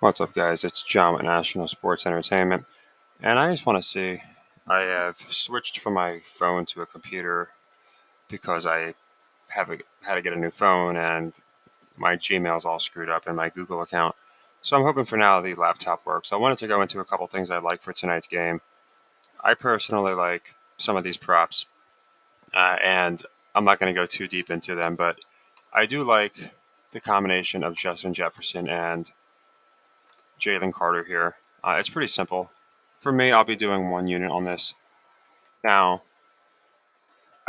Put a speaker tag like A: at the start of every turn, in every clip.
A: What's up, guys? It's John with National Sports Entertainment, and I just want to see. I have switched from my phone to a computer because had to get a new phone, and my Gmail's all screwed up in my Google account. So I'm hoping for now the laptop works. I wanted to go into a couple things I like for tonight's game. I personally like some of these props, and I'm not going to go too deep into them, but I do like the combination of Justin Jefferson and Jalen Carter here. It's pretty simple. For me, I'll be doing one unit on this. Now,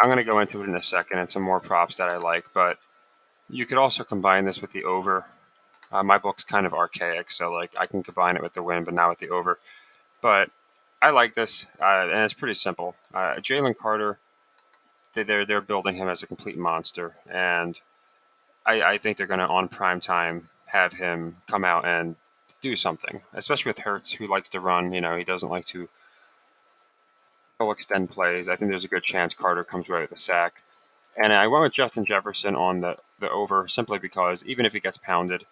A: I'm going to go into it in a second and some more props that I like, but you could also combine this with the over. My book's kind of archaic, so like I can combine it with the win, but not with the over. But I like this, and it's pretty simple. Jalen Carter, they're building him as a complete monster, and I think they're going to on prime time have him come out and do something, especially with Hurts, who likes to run. He doesn't like to he'll extend plays. I think there's a good chance Carter comes away with a sack. And I went with Justin Jefferson on the over simply because even if he gets pounded,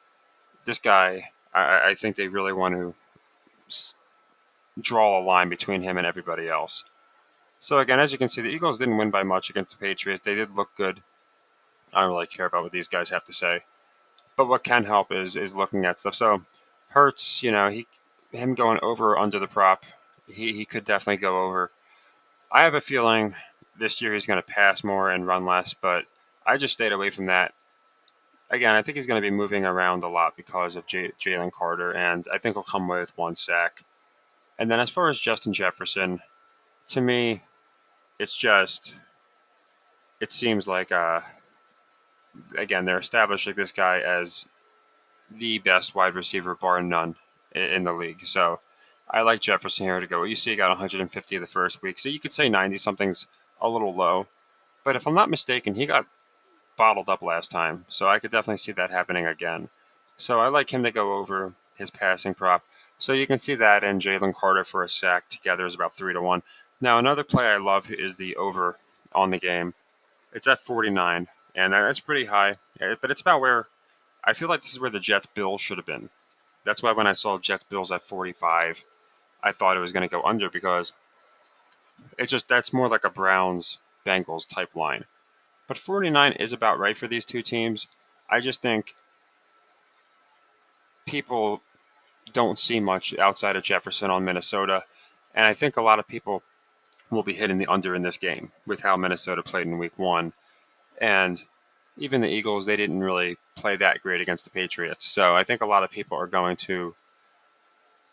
A: this guy, I think they really want to draw a line between him and everybody else. So again, as you can see, the Eagles didn't win by much against the Patriots. They did look good. I don't really care about what these guys have to say. But what can help is looking at stuff. So Hurts, him going over or under the prop, he could definitely go over. I have a feeling this year he's going to pass more and run less, but I just stayed away from that. Again, I think he's going to be moving around a lot because of Jalen Carter, and I think he'll come away with one sack. And then as far as Justin Jefferson, to me, it seems like, again, they're establishing this guy as the best wide receiver, bar none, in the league. So I like Jefferson here to go. You see, he got 150 the first week, so you could say 90 something's a little low. But if I'm not mistaken, he got bottled up last time, so I could definitely see that happening again. So I like him to go over his passing prop. So you can see that and Jalen Carter for a sack together is about 3-1. Now another play I love is the over on the game. It's at 49, and that's pretty high, but it's about where I feel like this is where the Jets Bills should have been. That's why when I saw Jets Bills at 45, I thought it was going to go under because that's more like a Browns Bengals type line. But 49 is about right for these two teams. I just think people don't see much outside of Jefferson on Minnesota. And I think a lot of people will be hitting the under in this game with how Minnesota played in week one. And even the Eagles, they didn't really play that great against the Patriots. So I think a lot of people are going to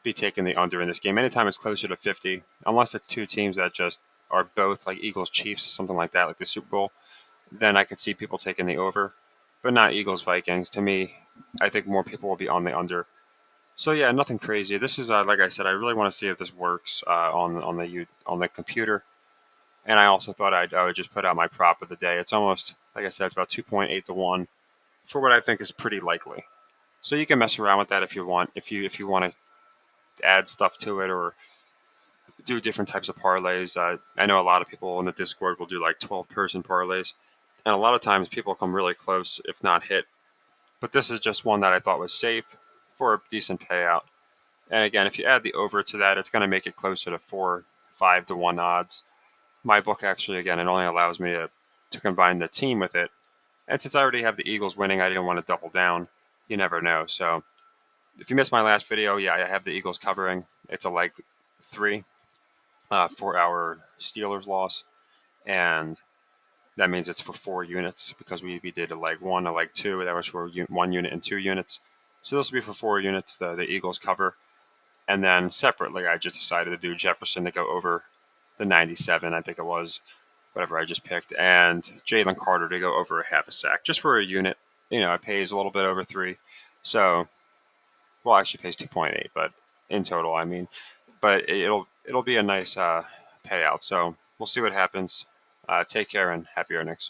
A: be taking the under in this game. Anytime it's closer to 50, unless it's two teams that just are both like Eagles Chiefs, something like that, like the Super Bowl, then I could see people taking the over, but not Eagles Vikings. To me, I think more people will be on the under. So yeah, nothing crazy. This is like I said, I really want to see if this works on the computer. And I also thought I would just put out my prop of the day. It's almost like I said, it's about 2.8-1 for what I think is pretty likely. So you can mess around with that if you want. If you want to add stuff to it or do different types of parlays. I know a lot of people in the Discord will do like 12-person parlays, and a lot of times people come really close, if not hit. But this is just one that I thought was safe for a decent payout. And again, if you add the over to that, it's going to make it closer to 5-1 odds. My book actually, again, it only allows me to combine the team with it. And since I already have the Eagles winning, I didn't want to double down. You never know. So if you missed my last video, yeah, I have the Eagles covering. It's a leg 3 for our Steelers loss. And that means it's for 4 units because we did a leg 1, a leg 2. That was for 1 unit and 2 units. So this will be for 4 units, the Eagles cover. And then separately, I just decided to do Jefferson to go over the 97, I think it was, whatever I just picked, and Jalen Carter to go over a half a sack, just for a unit. It pays a little bit over 3. So, well, actually pays 2.8, but in total, I mean. But it'll be a nice payout. So we'll see what happens. Take care and happy earnings.